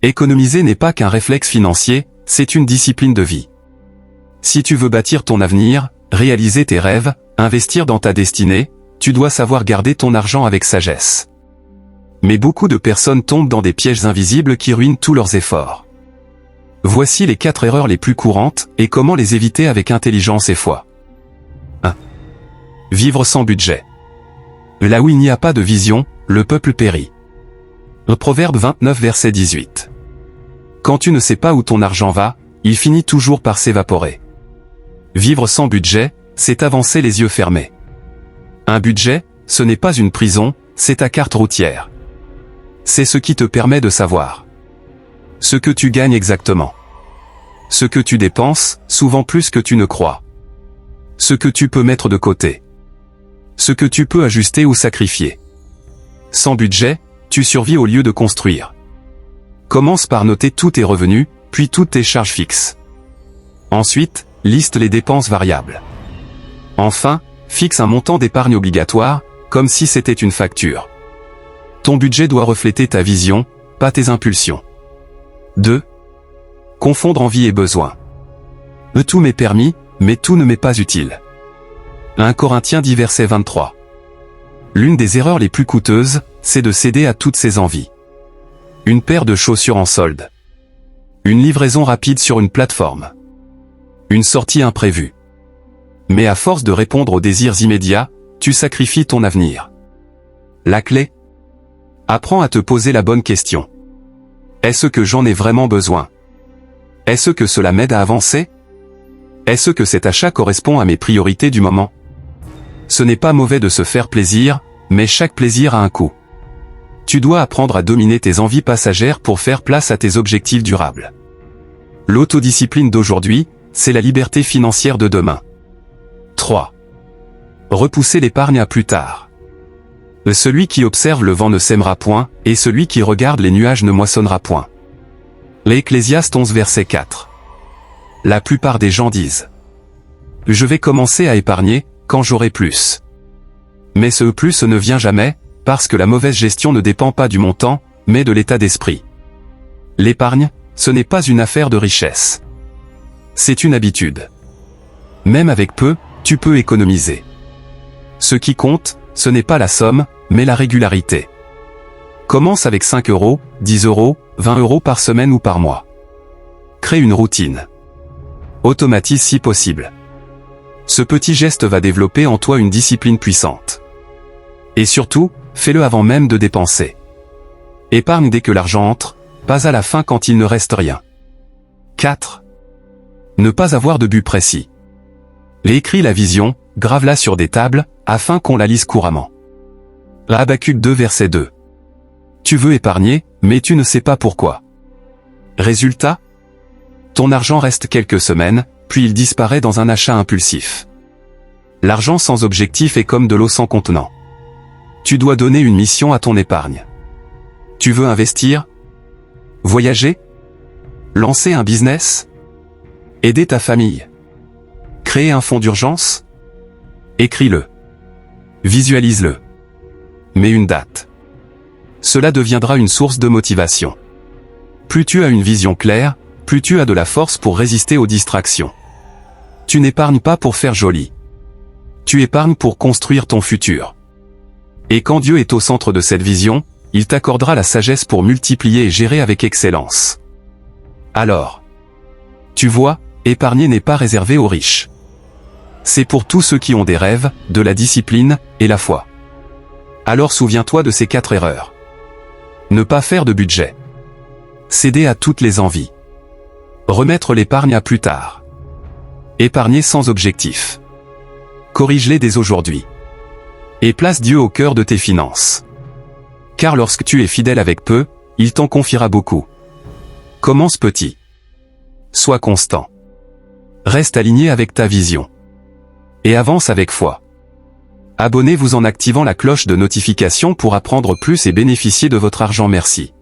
Économiser n'est pas qu'un réflexe financier, c'est une discipline de vie. Si tu veux bâtir ton avenir, réaliser tes rêves, investir dans ta destinée, tu dois savoir garder ton argent avec sagesse. Mais beaucoup de personnes tombent dans des pièges invisibles qui ruinent tous leurs efforts. Voici les 4 erreurs les plus courantes et comment les éviter avec intelligence et foi. 1. Vivre sans budget. Là où il n'y a pas de vision, le peuple périt. Le Proverbe 29 verset 18. Quand tu ne sais pas où ton argent va, il finit toujours par s'évaporer. Vivre sans budget, c'est avancer les yeux fermés. Un budget, ce n'est pas une prison, c'est ta carte routière. C'est ce qui te permet de savoir ce que tu gagnes exactement. Ce que tu dépenses, souvent plus que tu ne crois. Ce que tu peux mettre de côté. Ce que tu peux ajuster ou sacrifier. Sans budget, tu survis au lieu de construire. Commence par noter tous tes revenus, puis toutes tes charges fixes. Ensuite, liste les dépenses variables. Enfin, fixe un montant d'épargne obligatoire, comme si c'était une facture. Ton budget doit refléter ta vision, pas tes impulsions. 2. Confondre envie et besoin. Tout m'est permis, mais tout ne m'est pas utile. 1 Corinthiens 10 verset 23. L'une des erreurs les plus coûteuses, c'est de céder à toutes ses envies. Une paire de chaussures en solde. Une livraison rapide sur une plateforme. Une sortie imprévue. Mais à force de répondre aux désirs immédiats, tu sacrifies ton avenir. La clé? Apprends à te poser la bonne question. Est-ce que j'en ai vraiment besoin? Est-ce que cela m'aide à avancer? Est-ce que cet achat correspond à mes priorités du moment? Ce n'est pas mauvais de se faire plaisir, mais chaque plaisir a un coût. Tu dois apprendre à dominer tes envies passagères pour faire place à tes objectifs durables. L'autodiscipline d'aujourd'hui, c'est la liberté financière de demain. 3. Repousser l'épargne à plus tard. Celui qui observe le vent ne sèmera point, et celui qui regarde les nuages ne moissonnera point. L'Ecclésiaste 11 verset 4. La plupart des gens disent: je vais commencer à épargner, quand j'aurai plus. Mais ce plus ne vient jamais, parce que la mauvaise gestion ne dépend pas du montant, mais de l'état d'esprit. L'épargne, ce n'est pas une affaire de richesse. C'est une habitude. Même avec peu, tu peux économiser. Ce qui compte, ce n'est pas la somme, mais la régularité. Commence avec 5 euros, 10 euros, 20 euros par semaine ou par mois. Crée une routine. Automatise si possible. Ce petit geste va développer en toi une discipline puissante. Et surtout, fais-le avant même de dépenser. Épargne dès que l'argent entre, pas à la fin quand il ne reste rien. 4. Ne pas avoir de but précis. Écris la vision, grave-la sur des tables, afin qu'on la lise couramment. Habacuc 2 verset 2. Tu veux épargner, mais tu ne sais pas pourquoi. Résultat? Ton argent reste quelques semaines, puis il disparaît dans un achat impulsif. L'argent sans objectif est comme de l'eau sans contenant. Tu dois donner une mission à ton épargne. Tu veux investir? Voyager? Lancer un business? Aider ta famille? Créer un fonds d'urgence? Écris-le. Visualise-le. Mets une date. Cela deviendra une source de motivation. Plus tu as une vision claire, plus tu as de la force pour résister aux distractions. Tu n'épargnes pas pour faire joli. Tu épargnes pour construire ton futur. Et quand Dieu est au centre de cette vision, il t'accordera la sagesse pour multiplier et gérer avec excellence. Alors, tu vois, épargner n'est pas réservé aux riches. C'est pour tous ceux qui ont des rêves, de la discipline, et la foi. Alors souviens-toi de ces 4 erreurs. Ne pas faire de budget. Céder à toutes les envies. Remettre l'épargne à plus tard. Épargner sans objectif. Corrige-les dès aujourd'hui. Et place Dieu au cœur de tes finances. Car lorsque tu es fidèle avec peu, il t'en confiera beaucoup. Commence petit. Sois constant. Reste aligné avec ta vision. Et avance avec foi. Abonnez-vous en activant la cloche de notification pour apprendre plus et bénéficier de votre argent. Merci.